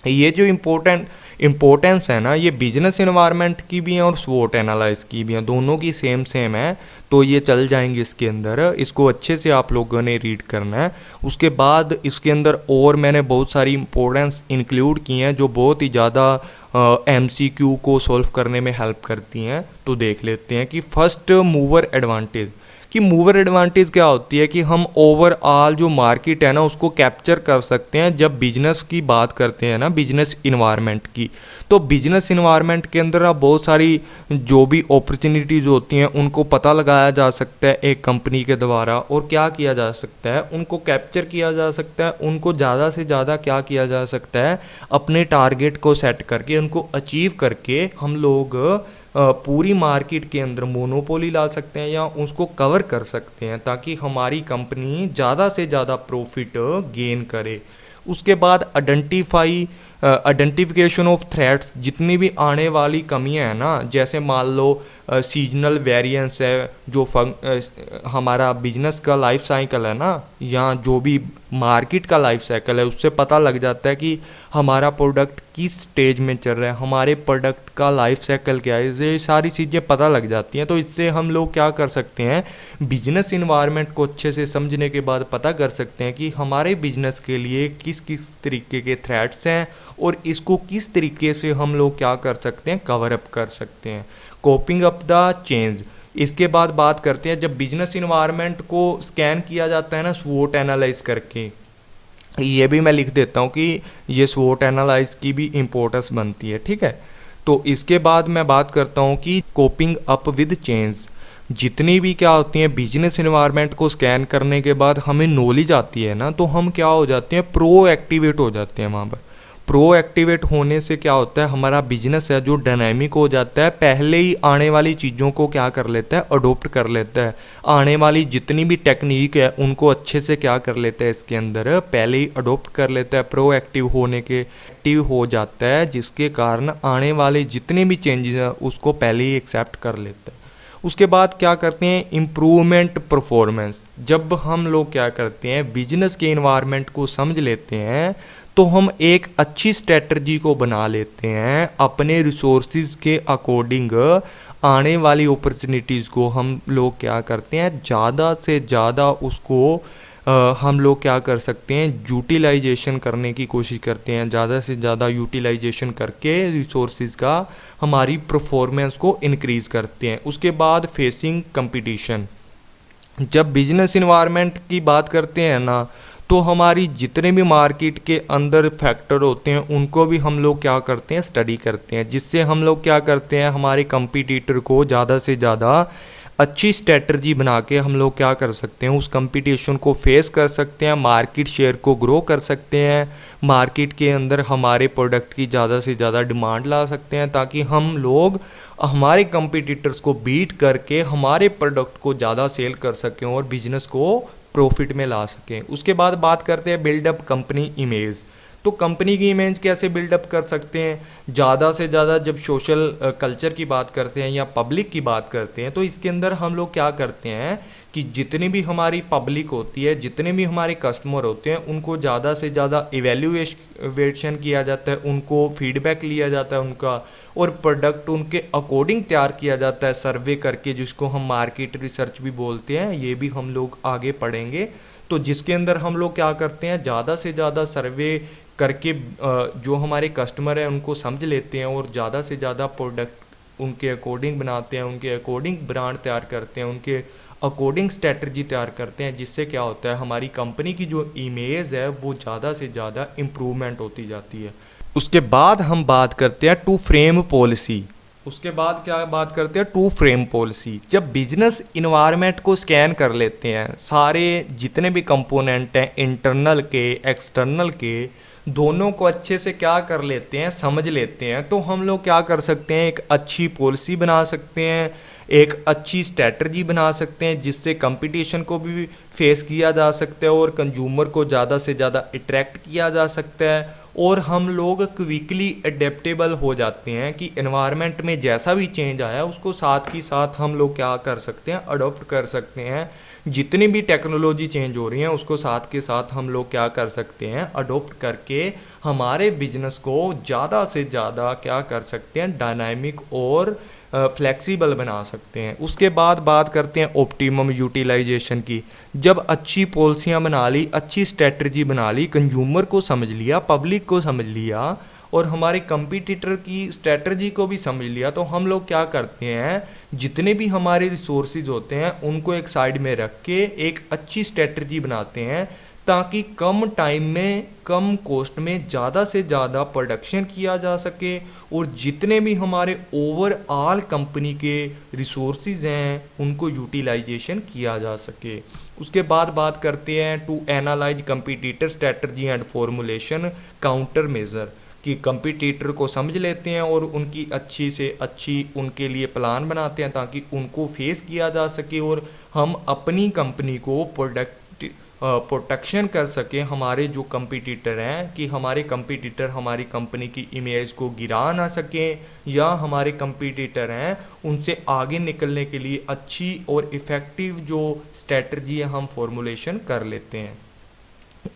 A: ये जो इम्पोर्टेंस है ना, ये बिजनेस इन्वायरमेंट की भी है और स्वोट एनालाइज की भी है, दोनों की सेम है, तो ये चल जाएंगे इसके अंदर। इसको अच्छे से आप लोगों ने रीड करना है। उसके बाद इसके अंदर और मैंने बहुत सारी इम्पोर्टेंस इंक्लूड की हैं जो बहुत ही ज़्यादा MCQ को सॉल्व करने में हेल्प करती हैं। तो देख लेते हैं कि फर्स्ट मूवर एडवांटेज, कि मूवर एडवांटेज क्या होती है कि हम ओवरऑल जो मार्केट है ना उसको कैप्चर कर सकते हैं। जब बिजनेस की बात करते हैं ना, बिजनेस इन्वायरमेंट की, तो बिजनेस इन्वायरमेंट के अंदर आप बहुत सारी जो भी अपॉर्चुनिटीज़ होती हैं उनको पता लगाया जा सकता है एक कंपनी के द्वारा, और क्या किया जा सकता है, उनको कैप्चर किया जा सकता है, उनको ज़्यादा से ज़्यादा क्या किया जा सकता है, अपने टारगेट को सेट करके उनको अचीव करके हम लोग पूरी मार्केट के अंदर मोनोपोली ला सकते हैं या उसको कवर कर सकते हैं ताकि हमारी कंपनी ज़्यादा से ज़्यादा प्रॉफिट गेन करे। उसके बाद आइडेंटिफिकेशन ऑफ थ्रेट्स, जितनी भी आने वाली कमियां हैं ना, जैसे मान लो सीजनल वेरिएंस है, जो हमारा बिजनेस का लाइफ साइकिल है ना, या जो भी मार्केट का लाइफ साइकिल है, उससे पता लग जाता है कि हमारा प्रोडक्ट किस स्टेज में चल रहा है, हमारे प्रोडक्ट का लाइफ साइकिल क्या है, ये सारी चीज़ें पता लग जाती हैं। तो इससे हम लोग क्या कर सकते हैं, बिजनेस इन्वायरमेंट को अच्छे से समझने के बाद पता कर सकते हैं कि हमारे बिजनेस के लिए किस किस तरीके के थ्रेट्स हैं और इसको किस तरीके से हम लोग क्या कर सकते हैं, कवर अप कर सकते हैं, कोपिंग अप द चेंज। इसके बाद बात करते हैं जब बिजनेस इन्वायरमेंट को स्कैन किया जाता है ना स्वोट एनालाइज करके, ये भी मैं लिख देता हूँ कि ये स्वोट एनालाइज की भी इम्पोर्टेंस बनती है, ठीक है। तो इसके बाद मैं बात करता हूँ कि कोपिंग अप विद चेंज, जितनी भी क्या होती हैं बिजनेस इन्वायरमेंट को स्कैन करने के बाद हमें नॉलेज आती है ना, तो हम क्या हो जाते हैं, प्रो एक्टिवेट हो जाते हैं वहाँ पर। प्रोएक्टिवेट होने से क्या होता है, हमारा बिजनेस है जो डायनामिक हो जाता है, पहले ही आने वाली चीज़ों को क्या कर लेता है, अडोप्ट कर लेता है। आने वाली जितनी भी टेक्निक है उनको अच्छे से क्या कर लेता है, इसके अंदर पहले ही अडोप्ट कर लेता है, प्रोएक्टिव होने के एक्टिव हो जाता है, जिसके कारण आने वाले जितने भी चेंजेस हैं उसको पहले ही एक्सेप्ट कर लेता है। उसके बाद क्या करते हैं, इम्प्रूवमेंट परफॉर्मेंस। जब हम लोग क्या करते हैं, बिजनेस के इन्वायरमेंट को समझ लेते हैं तो हम एक अच्छी स्ट्रेटजी को बना लेते हैं अपने रिसोर्सिस के अकॉर्डिंग। आने वाली अपॉर्चुनिटीज़ को हम लोग क्या करते हैं, ज़्यादा से ज़्यादा उसको हम लोग क्या कर सकते हैं, यूटिलाइजेशन करने की कोशिश करते हैं। ज़्यादा से ज़्यादा यूटिलाइजेशन करके रिसोर्सिस का हमारी परफॉर्मेंस को इंक्रीज़ करते हैं। उसके बाद फेसिंग कंपटीशन। जब बिजनेस इन्वायरमेंट की बात करते हैं ना, तो हमारी जितने भी मार्केट के अंदर फैक्टर होते हैं उनको भी हम लोग क्या करते हैं, स्टडी करते हैं, जिससे हम लोग क्या करते हैं, हमारे कंपटीटर को ज़्यादा से ज़्यादा अच्छी स्ट्रेटजी बना के हम लोग क्या कर सकते हैं, उस कंपटीशन को फेस कर सकते हैं, मार्केट शेयर को ग्रो कर सकते हैं, मार्केट के अंदर हमारे प्रोडक्ट की ज़्यादा से ज़्यादा डिमांड ला सकते हैं, ताकि हम लोग हमारे कंपटीटर्स को बीट करके हमारे प्रोडक्ट को ज़्यादा सेल कर सकें और बिजनेस को प्रॉफिट में ला सकें। उसके बाद बात करते हैं बिल्डअप कंपनी इमेज। तो कंपनी की इमेज कैसे बिल्डअप कर सकते हैं, ज़्यादा से ज़्यादा जब सोशल कल्चर की बात करते हैं या पब्लिक की बात करते हैं, तो इसके अंदर हम लोग क्या करते हैं कि जितनी भी हमारी पब्लिक होती है, जितने भी हमारे कस्टमर होते हैं, उनको ज़्यादा से ज़्यादा इवेल्युएशन किया जाता है, उनको फीडबैक लिया जाता है उनका, और प्रोडक्ट उनके अकॉर्डिंग तैयार किया जाता है सर्वे करके, जिसको हम मार्केट रिसर्च भी बोलते हैं। ये भी हम लोग आगे पढ़ेंगे। तो जिसके अंदर हम लोग क्या करते हैं, ज़्यादा से ज़्यादा सर्वे करके जो हमारे कस्टमर हैं उनको समझ लेते हैं और ज़्यादा से ज़्यादा प्रोडक्ट उनके अकॉर्डिंग बनाते हैं, उनके अकॉर्डिंग ब्रांड तैयार करते हैं, उनके अकॉर्डिंग स्ट्रेटजी तैयार करते हैं, जिससे क्या होता है, हमारी कंपनी की जो इमेज है वो ज़्यादा से ज़्यादा इम्प्रूवमेंट होती जाती है। उसके बाद हम बात करते हैं टू फ्रेम पॉलिसी। उसके बाद क्या बात करते हैं, टू फ्रेम पॉलिसी। जब बिजनेस इन्वायरमेंट को स्कैन कर लेते हैं, सारे जितने भी कंपोनेंट हैं, इंटरनल के एक्सटर्नल के, दोनों को अच्छे से क्या कर लेते हैं, समझ लेते हैं, तो हम लोग क्या कर सकते हैं, एक अच्छी पॉलिसी बना सकते हैं, एक अच्छी स्ट्रेटजी बना सकते हैं, जिससे कंपटीशन को भी फेस किया जा सकता है और कंज्यूमर को ज़्यादा से ज़्यादा अट्रैक्ट किया जा सकता है, और हम लोग क्विकली अडेप्टेबल हो जाते हैं कि एनवायरनमेंट में जैसा भी चेंज आया उसको साथ ही साथ हम लोग क्या कर सकते हैं, अडॉप्ट कर सकते हैं। जितनी भी टेक्नोलॉजी चेंज हो रही है उसको साथ के साथ हम लोग क्या कर सकते हैं, अडॉप्ट करके हमारे बिजनेस को ज़्यादा से ज़्यादा क्या कर सकते हैं, डायनामिक और फ्लेक्सिबल बना सकते हैं। उसके बाद बात करते हैं ऑप्टिमम यूटिलाइजेशन की। जब अच्छी पॉलिसियाँ बना ली, अच्छी स्ट्रेटजी बना ली, कंज्यूमर को समझ लिया, पब्लिक को समझ लिया और हमारे कंपटीटर की स्ट्रेटजी को भी समझ लिया, तो हम लोग क्या करते हैं, जितने भी हमारे रिसोर्सेज होते हैं उनको एक साइड में रख के एक अच्छी स्ट्रेटजी बनाते हैं, ताकि कम टाइम में कम कॉस्ट में ज़्यादा से ज़्यादा प्रोडक्शन किया जा सके और जितने भी हमारे ओवरऑल कंपनी के रिसोर्सेज हैं उनको यूटिलाइजेशन किया जा सके। उसके बाद बात करते हैं to analyse competitor strategy and formulation counter measure, कि कंपटीटर को समझ लेते हैं और उनकी अच्छी से अच्छी उनके लिए प्लान बनाते हैं ताकि उनको फेस किया जा सके और हम अपनी कंपनी को प्रोटेक्शन कर सकें हमारे जो कंपटीटर हैं, कि हमारे कंपटीटर हमारी कंपनी की इमेज को गिरा ना सकें, या हमारे कंपटीटर हैं उनसे आगे निकलने के लिए अच्छी और इफ़ेक्टिव जो स्ट्रेटजी है हम फॉर्मुलेशन कर लेते हैं।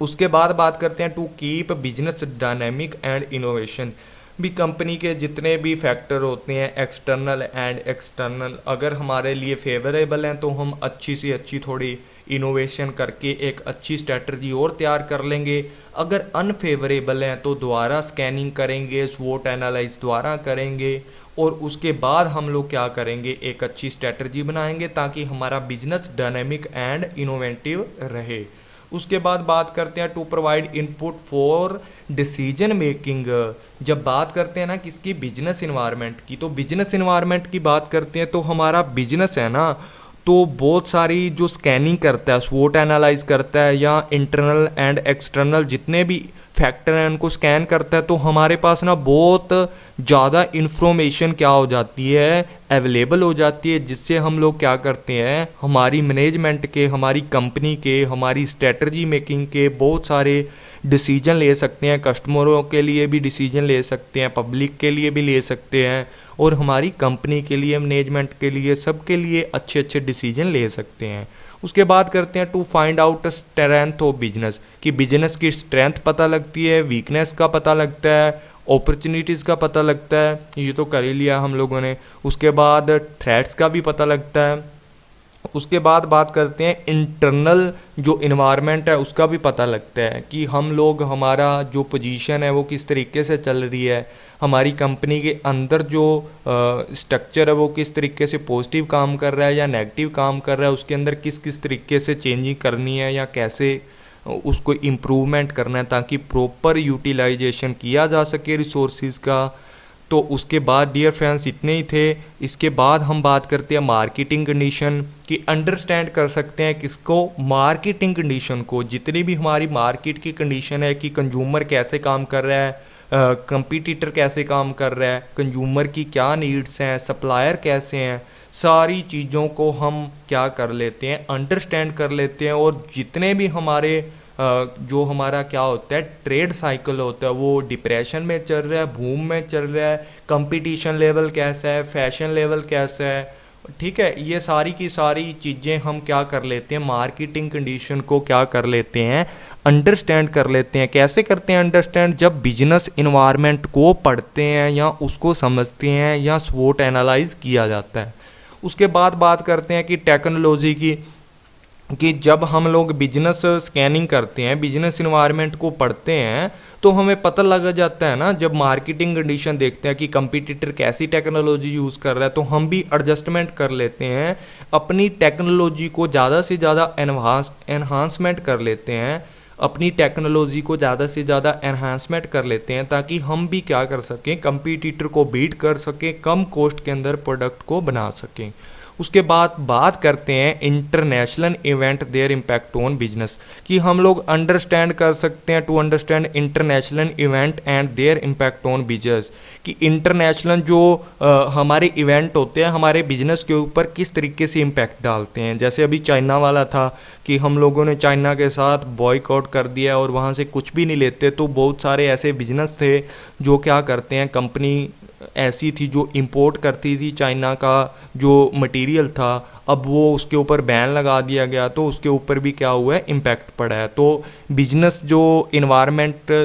A: उसके बाद बात करते हैं to keep business dynamic and innovation. भी कंपनी के जितने भी फैक्टर होते हैं एक्सटर्नल एंड एक्सटर्नल, अगर हमारे लिए फेवरेबल हैं तो हम अच्छी से अच्छी थोड़ी इनोवेशन करके एक अच्छी स्ट्रेटजी और तैयार कर लेंगे। अगर अनफेवरेबल हैं तो दोबारा स्कैनिंग करेंगे, स्वोट एनालाइज दोबारा करेंगे और उसके बाद हम लोग क्या करेंगे, एक अच्छी स्ट्रेटजी बनाएंगे ताकि हमारा बिजनेस डायनेमिक एंड इनोवेटिव रहे। उसके बाद बात करते हैं to provide input for decision making. जब बात करते हैं ना किसकी, बिजनेस इन्वायरमेंट की, तो बिजनेस इन्वायरमेंट की बात करते हैं तो हमारा बिजनेस है ना, तो बहुत सारी जो स्कैनिंग करता है, स्वोट एनालाइज करता है या इंटरनल एंड एक्सटर्नल जितने भी फैक्टर हैं उनको स्कैन करता है, तो हमारे पास ना बहुत ज़्यादा इन्फॉर्मेशन क्या हो जाती है, अवेलेबल हो जाती है, जिससे हम लोग क्या करते हैं, हमारी मैनेजमेंट के, हमारी कंपनी के, हमारी स्ट्रेटजी मेकिंग के बहुत सारे डिसीजन ले सकते हैं। कस्टमरों के लिए भी डिसीजन ले सकते हैं, पब्लिक के लिए भी ले सकते हैं, और हमारी कंपनी के लिए, मैनेजमेंट के लिए, सबके लिए अच्छे अच्छे डिसीजन ले सकते हैं। उसके बाद करते हैं to find out strength of business, कि बिजनेस की स्ट्रेंथ पता लगती है, वीकनेस का पता लगता है, अपॉर्चुनिटीज़ का पता लगता है, ये तो कर ही लिया हम लोगों ने। उसके बाद थ्रेट्स का भी पता लगता है। उसके बाद बात करते हैं इंटरनल जो इन्वायरमेंट है उसका भी पता लगता है, कि हम लोग, हमारा जो पोजीशन है वो किस तरीके से चल रही है, हमारी कंपनी के अंदर जो स्ट्रक्चर है वो किस तरीके से पॉजिटिव काम कर रहा है या नेगेटिव काम कर रहा है, उसके अंदर किस किस तरीके से चेंजिंग करनी है या कैसे उसको इम्प्रूवमेंट करना है, ताकि प्रॉपर यूटिलाइजेशन किया जा सके रिसोर्सेज का। तो उसके बाद डियर फ्रेंड्स इतने ही थे। इसके बाद हम बात करते हैं मार्केटिंग कंडीशन, कि अंडरस्टैंड कर सकते हैं किसको, मार्केटिंग कंडीशन को, जितनी भी हमारी मार्केट की कंडीशन है, कि कंज्यूमर कैसे काम कर रहा है, कंपटीटर कैसे काम कर रहा है, कंज्यूमर की क्या नीड्स हैं, सप्लायर कैसे हैं, सारी चीज़ों को हम क्या कर लेते हैं, अंडरस्टैंड कर लेते हैं। और जितने भी हमारे जो हमारा क्या होता है ट्रेड साइकिल होता है, वो डिप्रेशन में चल रहा है, बूम में चल रहा है, कंपटीशन लेवल कैसा है, फैशन लेवल कैसा है, ठीक है, ये सारी की सारी चीज़ें हम क्या कर लेते हैं, मार्केटिंग कंडीशन को क्या कर लेते हैं, अंडरस्टैंड कर लेते हैं। कैसे करते हैं अंडरस्टैंड, जब बिजनेस इन्वायरमेंट को पढ़ते हैं या उसको समझते हैं या स्वोट एनालाइज किया जाता है। उसके बाद बात करते हैं कि टेक्नोलॉजी की, कि जब हम लोग बिजनेस स्कैनिंग करते हैं, बिजनेस इन्वायरमेंट को पढ़ते हैं, तो हमें पता लग जाता है ना, जब मार्केटिंग कंडीशन देखते हैं कि कंपटीटर कैसी टेक्नोलॉजी यूज़ कर रहा है, तो हम भी एडजस्टमेंट कर लेते हैं, अपनी टेक्नोलॉजी को ज़्यादा से ज़्यादा एनहांसमेंट कर लेते हैं, अपनी टेक्नोलॉजी को ज़्यादा से ज़्यादा एनहांसमेंट कर लेते हैं, ताकि हम भी क्या कर सकें, कंपटीटर को बीट कर सकें, कम कॉस्ट के अंदर प्रोडक्ट को बना सकें। उसके बाद बात करते हैं international event their impact on business, कि हम लोग अंडरस्टैंड कर सकते हैं, to understand international event and their impact on business, कि इंटरनेशनल जो हमारे इवेंट होते हैं हमारे बिजनेस के ऊपर किस तरीके से इम्पैक्ट डालते हैं। जैसे अभी चाइना वाला था, कि हम लोगों ने चाइना के साथ बॉयकॉट कर दिया और वहाँ से कुछ भी नहीं लेते, तो बहुत सारे ऐसे बिजनेस थे जो क्या करते हैं, कंपनी ऐसी थी जो इंपोर्ट करती थी चाइना का जो मटेरियल था, अब वो उसके ऊपर बैन लगा दिया गया, तो उसके ऊपर भी क्या हुआ है, इम्पैक्ट पड़ा है। तो बिजनेस जो इन्वायरमेंट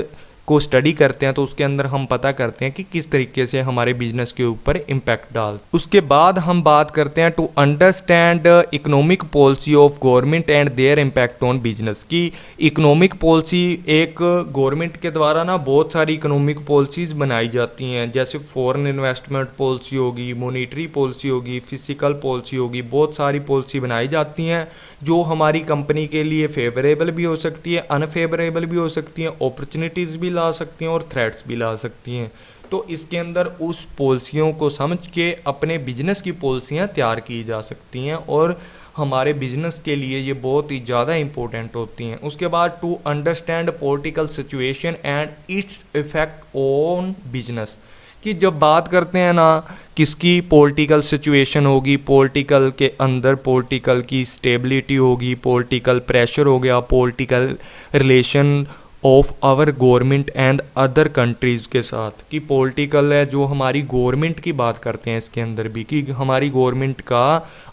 A: को स्टडी करते हैं, तो उसके अंदर हम पता करते हैं कि किस तरीके से हमारे बिजनेस के ऊपर इम्पैक्ट डाल। उसके बाद हम बात करते हैं to understand economic policy of government and their impact on business, की इकोनॉमिक पॉलिसी, एक गवर्नमेंट के द्वारा ना बहुत सारी इकोनॉमिक पॉलिसीज बनाई जाती हैं, जैसे फॉरेन इन्वेस्टमेंट पॉलिसी होगी, मॉनेटरी पॉलिसी होगी, फिजिकल पॉलिसी होगी, बहुत सारी पॉलिसी बनाई जाती हैं जो हमारी कंपनी के लिए फेवरेबल भी हो सकती है, अनफेवरेबल भी हो सकती हैं, अपॉर्चुनिटीज़ भी ला सकती हैं और थ्रेट्स भी ला सकती हैं। तो इसके अंदर उस पॉलिसियों को समझ के अपने बिजनेस की पॉलिसियाँ तैयार की जा सकती हैं, और हमारे बिजनेस के लिए ये बहुत ही ज़्यादा इम्पोर्टेंट होती हैं। उसके बाद to understand political situation and its effect on business, कि जब बात करते हैं ना किसकी पॉलिटिकल सिचुएशन होगी, पॉलिटिकल के अंदर पॉलिटिकल की स्टेबिलिटी होगी, पॉलिटिकल प्रेशर हो गया, political relation of our government and other countries के साथ, कि पॉलिटिकल है जो हमारी गवर्नमेंट की बात करते हैं इसके अंदर भी, कि हमारी गवर्नमेंट का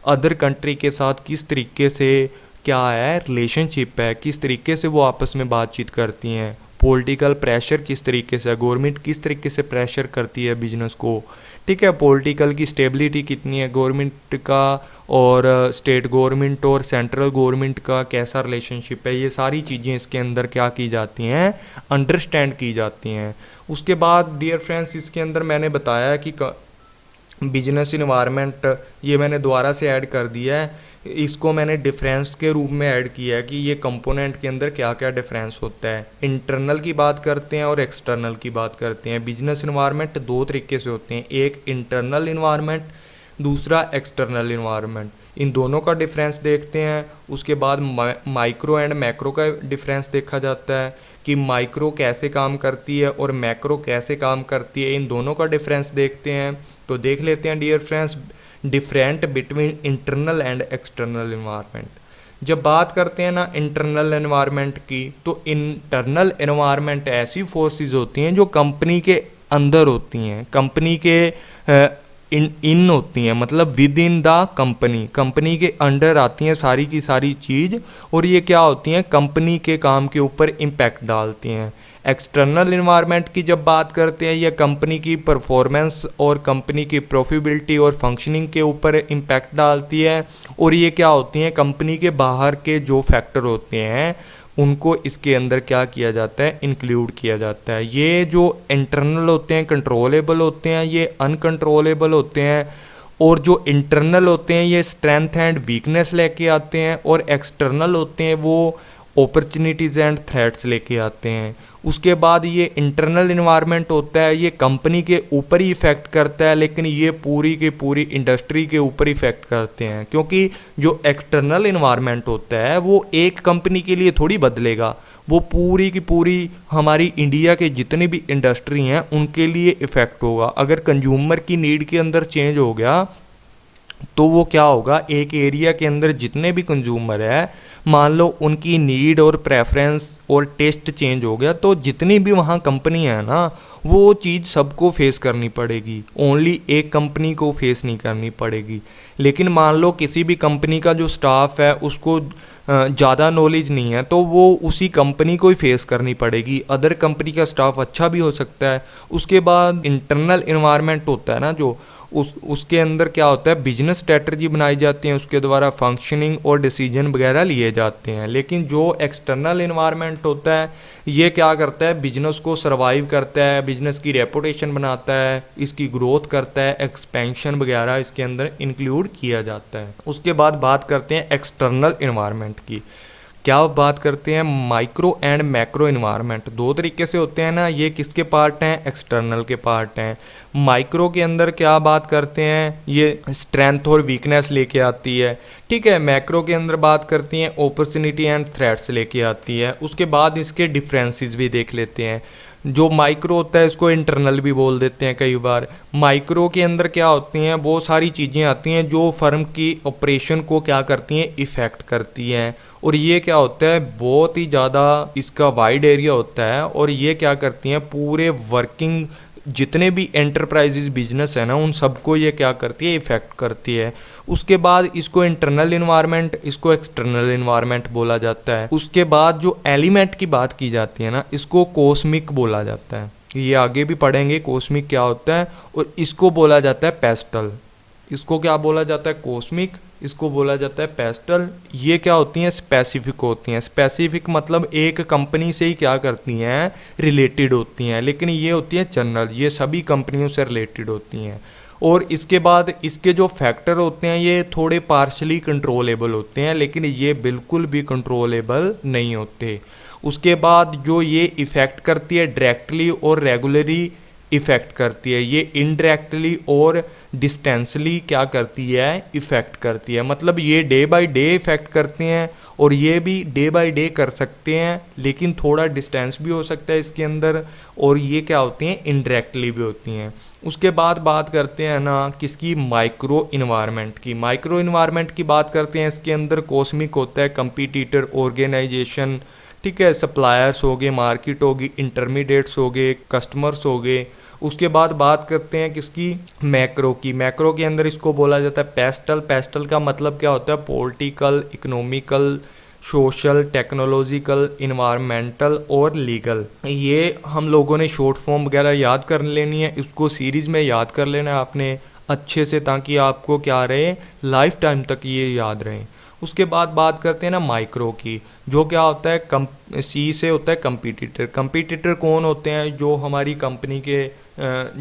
A: अदर कंट्री के साथ किस तरीके से क्या है रिलेशनशिप है, किस तरीके से वो आपस में बातचीत करती हैं, पॉलिटिकल प्रेशर किस तरीके से, गवर्नमेंट किस तरीके से प्रेशर करती है बिजनेस को, ठीक है, पॉलिटिकल की स्टेबिलिटी कितनी है गवर्नमेंट का, और स्टेट गवर्नमेंट और सेंट्रल गवर्नमेंट का कैसा रिलेशनशिप है, ये सारी चीज़ें इसके अंदर क्या की जाती हैं, अंडरस्टैंड की जाती हैं। उसके बाद डियर फ्रेंड्स इसके अंदर मैंने बताया कि बिजनेस इन्वायरमेंट, ये मैंने दोबारा से ऐड कर दिया है, इसको मैंने डिफरेंस के रूप में ऐड किया है कि ये कंपोनेंट के अंदर क्या क्या डिफरेंस होता है। इंटरनल की बात करते हैं और एक्सटर्नल की बात करते हैं। बिजनेस इन्वायरमेंट दो तरीके से होते हैं, एक इंटरनल इन्वायरमेंट, दूसरा एक्सटर्नल इन्वायरमेंट। इन दोनों का डिफरेंस देखते हैं। उसके बाद माइक्रो एंड मैक्रो का डिफरेंस देखा जाता है कि माइक्रो कैसे काम करती है और मैक्रो कैसे काम करती है, इन दोनों का डिफरेंस देखते हैं। तो देख लेते हैं dear friends, different between internal and external environment. जब बात करते हैं ना इंटरनल एनवायरनमेंट की, तो इंटरनल एनवायरनमेंट ऐसी फोर्सेस होती हैं जो कंपनी के अंदर होती हैं, कंपनी के इन होती हैं, मतलब विद इन द कंपनी के अंडर आती हैं सारी की सारी चीज़, और ये क्या होती हैं, कंपनी के काम के ऊपर इम्पैक्ट डालती हैं। एक्सटर्नल इन्वायरमेंट की जब बात करते हैं, ये कंपनी की परफॉर्मेंस और कंपनी की प्रॉफिटेबिलिटी और फंक्शनिंग के ऊपर इम्पैक्ट डालती है, और ये क्या होती हैं, कंपनी के बाहर के जो फैक्टर होते हैं उनको इसके अंदर क्या किया जाता है, इंक्लूड किया जाता है। ये जो इंटरनल होते हैं कंट्रोलेबल होते हैं, ये अनकंट्रोलेबल होते हैं, और जो इंटरनल होते हैं ये स्ट्रेंथ एंड वीकनेस लेके आते हैं, और एक्सटर्नल होते हैं वो अपॉर्चुनिटीज़ एंड थ्रेट्स लेके आते हैं। उसके बाद ये इंटरनल इन्वायरमेंट होता है, ये कंपनी के ऊपर ही इफ़ेक्ट करता है, लेकिन ये पूरी की पूरी इंडस्ट्री के ऊपर इफ़ेक्ट करते हैं, क्योंकि जो एक्सटर्नल इन्वायरमेंट होता है वो एक कंपनी के लिए थोड़ी बदलेगा, वो पूरी की पूरी हमारी इंडिया के जितनी भी इंडस्ट्री हैं उनके लिए इफ़ेक्ट होगा। अगर कंज्यूमर की नीड के अंदर चेंज हो गया तो वो क्या होगा, एक एरिया के अंदर जितने भी कंज्यूमर है, मान लो उनकी नीड और प्रेफरेंस और टेस्ट चेंज हो गया, तो जितनी भी वहाँ कंपनी है ना, वो चीज़ सबको फेस करनी पड़ेगी, ओनली एक कंपनी को फेस नहीं करनी पड़ेगी। लेकिन मान लो किसी भी कंपनी का जो स्टाफ है उसको ज़्यादा नॉलेज नहीं है, तो वो उसी कंपनी को ही फेस करनी पड़ेगी, अदर कंपनी का स्टाफ अच्छा भी हो सकता है। उसके बाद इंटरनल इन्वायरमेंट होता है ना जो, उसके अंदर क्या होता है, बिजनेस स्ट्रेटजी बनाई जाती है, उसके द्वारा फंक्शनिंग और डिसीजन वगैरह लिए जाते हैं। लेकिन जो एक्सटर्नल इन्वायरमेंट होता है ये क्या करता है, बिजनेस को सर्वाइव करता है, बिजनेस की रेपुटेशन बनाता है, इसकी ग्रोथ करता है, एक्सपेंशन वगैरह इसके अंदर इंक्लूड किया जाता है। उसके बाद बात करते हैं एक्सटर्नल इन्वायरमेंट की। क्या बात करते हैं, माइक्रो एंड मैक्रो इन्वायरमेंट दो तरीके से होते हैं ना, ये किसके पार्ट हैं, एक्सटर्नल के पार्ट हैं। माइक्रो के अंदर क्या बात करते हैं, ये स्ट्रेंथ और वीकनेस लेके आती है, ठीक है। मैक्रो के अंदर बात करती हैं अपॉर्चुनिटी एंड थ्रेट्स लेके आती है। उसके बाद इसके डिफरेंसेस भी देख लेते हैं। जो माइक्रो होता है इसको इंटरनल भी बोल देते हैं कई बार। माइक्रो के अंदर क्या होती हैं, वो सारी चीज़ें आती हैं जो फर्म की ऑपरेशन को क्या करती हैं, इफ़ेक्ट करती हैं, और ये क्या होता है, बहुत ही ज़्यादा इसका वाइड एरिया होता है, और ये क्या करती हैं, पूरे वर्किंग जितने भी एंटरप्राइजेज बिजनेस है ना उन सबको ये क्या करती है, इफ़ेक्ट करती है। उसके बाद इसको इंटरनल इन्वायरमेंट, इसको एक्सटर्नल इन्वायरमेंट बोला जाता है। उसके बाद जो एलिमेंट की बात की जाती है ना, इसको कॉस्मिक बोला जाता है, ये आगे भी पढ़ेंगे कॉस्मिक क्या होता है। और इसको बोला जाता है पेस्टल, इसको क्या बोला जाता है, कॉस्मिक, इसको बोला जाता है पेस्टल। ये क्या होती हैं, स्पेसिफिक होती हैं। स्पेसिफिक मतलब एक कंपनी से ही क्या करती हैं, रिलेटेड होती हैं, लेकिन ये होती है जनरल, ये सभी कंपनियों से रिलेटेड होती हैं। और इसके बाद इसके जो फैक्टर होते हैं ये थोड़े पार्शली कंट्रोलेबल होते हैं, लेकिन ये बिल्कुल भी कंट्रोलेबल नहीं होते। उसके बाद जो ये इफ़ेक्ट करती है डायरेक्टली और रेगुलरली इफ़ेक्ट करती है, ये इनडायरेक्टली और डिस्टेंसली क्या करती है, इफ़ेक्ट करती है। मतलब ये डे बाय डे इफ़ेक्ट करती हैं, और ये भी डे बाय डे कर सकते हैं, लेकिन थोड़ा डिस्टेंस भी हो सकता है इसके अंदर, और ये क्या होती हैं, इनडायरेक्टली भी होती हैं। उसके बाद बात करते हैं ना किसकी, माइक्रो इन्वायरमेंट की। माइक्रो इन्वायरमेंट की बात करते हैं, इसके अंदर कॉस्मिक होता है, कंपटीटर, ऑर्गेनाइजेशन, ठीक है, सप्लायर्स हो गए, मार्केट होगी, इंटरमीडिएट्स हो गए, कस्टमर्स हो गए। उसके बाद बात करते हैं किसकी, मैक्रो की। मैक्रो के अंदर इसको बोला जाता है पेस्टल। पेस्टल का मतलब क्या होता है, political, economical, social, technological, environmental और लीगल। ये हम लोगों ने शॉर्ट फॉर्म वगैरह याद कर लेनी है, इसको सीरीज़ में याद कर लेना है आपने अच्छे से, ताकि आपको क्या रहे, लाइफ टाइम तक ये याद रहे। उसके बाद बात करते हैं ना माइक्रो की, जो क्या होता है, सी से होता है कंपटीटर। कंपटीटर कौन होते हैं, जो हमारी कंपनी के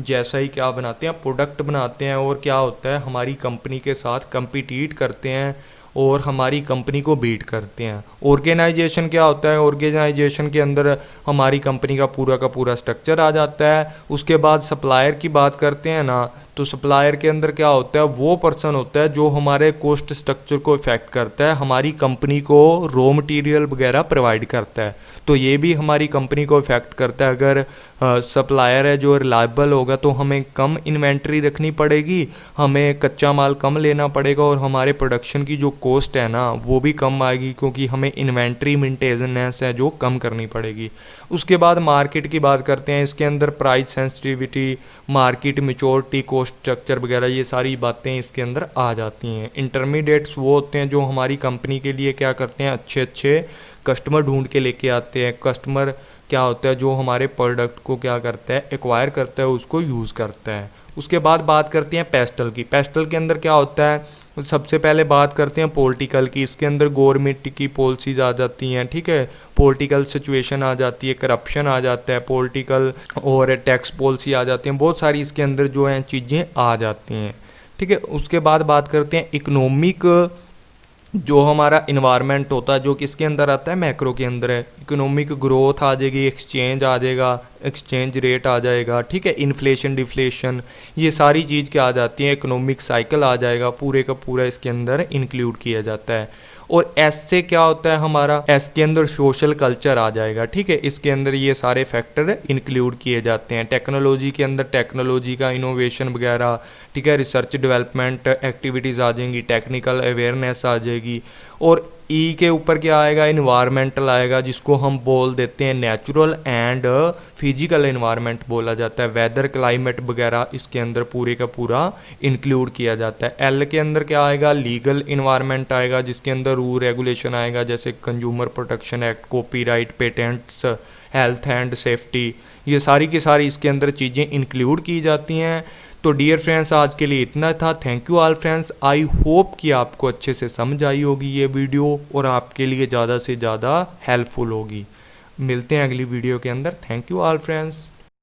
A: जैसा ही क्या बनाते हैं, प्रोडक्ट बनाते हैं, और क्या होता है, हमारी कंपनी के साथ कंपीट करते हैं, और हमारी कंपनी को बीट करते हैं। ऑर्गेनाइजेशन क्या होता है, ऑर्गेनाइजेशन के अंदर हमारी कंपनी का पूरा स्ट्रक्चर आ जाता है। उसके बाद सप्लायर की बात करते हैं ना, तो सप्लायर के अंदर क्या होता है, वो पर्सन होता है जो हमारे कॉस्ट स्ट्रक्चर को इफेक्ट करता है, हमारी कंपनी को रॉ मटेरियल वगैरह प्रोवाइड करता है। तो ये भी हमारी कंपनी को इफेक्ट करता है। अगर सप्लायर है जो रिलायबल होगा तो हमें कम इन्वेंट्री रखनी पड़ेगी, हमें कच्चा माल कम लेना पड़ेगा और हमारे प्रोडक्शन की जो कॉस्ट है ना वो भी कम आएगी, क्योंकि हमें इन्वेंट्री मेंटेनेंस है जो कम करनी पड़ेगी। उसके बाद मार्केट की बात करते हैं। इसके अंदर price sensitivity, market maturity, cost structure वगैरह ये सारी बातें इसके अंदर आ जाती हैं। इंटरमीडिएट्स वो होते हैं जो हमारी कंपनी के लिए क्या करते हैं, अच्छे अच्छे कस्टमर ढूंढ के लेके आते हैं। कस्टमर क्या होता है, जो हमारे प्रोडक्ट को क्या करता है, एक्वायर करता है, उसको यूज़ करता है। उसके बाद बात करते हैं पेस्टल की। पेस्टल के अंदर क्या होता है, सबसे पहले बात करते हैं पॉलिटिकल की। इसके अंदर गवर्नमेंट की पॉलिसीज़ आ जाती हैं, ठीक है, पॉलिटिकल सिचुएशन आ जाती है, करप्शन आ जाता है, पॉलिटिकल और टैक्स पॉलिसी आ जाती हैं, बहुत सारी इसके अंदर जो हैं चीज़ें आ जाती हैं, ठीक है। उसके बाद बात करते हैं इकोनॉमिक, जो हमारा इन्वायरमेंट होता है जो किसके अंदर आता है, मैक्रो के अंदर है। इकोनॉमिक ग्रोथ आ जाएगी, एक्सचेंज आ जाएगा, एक्सचेंज रेट आ जाएगा, ठीक है, इन्फ्लेशन डिफ्लेशन, ये सारी चीज़ क्या आ जाती है, इकोनॉमिक साइकिल आ जाएगा, पूरे का पूरा इसके अंदर इंक्लूड किया जाता है। और एस से क्या होता है, हमारा एस के अंदर सोशल कल्चर आ जाएगा, ठीक है, इसके अंदर ये सारे फैक्टर इंक्लूड किए जाते हैं। टेक्नोलॉजी के अंदर टेक्नोलॉजी का इनोवेशन वगैरह, ठीक है, रिसर्च डेवलपमेंट एक्टिविटीज़ आ जाएंगी, टेक्निकल अवेयरनेस आ जाएगी। और ई के ऊपर क्या आएगा, इन्वायरमेंटल आएगा, जिसको हम बोल देते हैं नेचुरल एंड फिजिकल इन्वायरमेंट बोला जाता है। वेदर क्लाइमेट वगैरह इसके अंदर पूरे का पूरा इंक्लूड किया जाता है। एल के अंदर क्या आएगा, लीगल इन्वायरमेंट आएगा, जिसके अंदर रूल रेगुलेशन आएगा, जैसे consumer protection act, copyright, patents, health and safety, ये सारी की सारी इसके अंदर चीज़ें इंक्लूड की जाती हैं। तो डियर फ्रेंड्स, आज के लिए इतना था। Thank you all friends. I hope कि आपको अच्छे से समझ आई होगी ये वीडियो और आपके लिए ज़्यादा से ज़्यादा हेल्पफुल होगी। मिलते हैं अगली वीडियो के अंदर। Thank you all friends.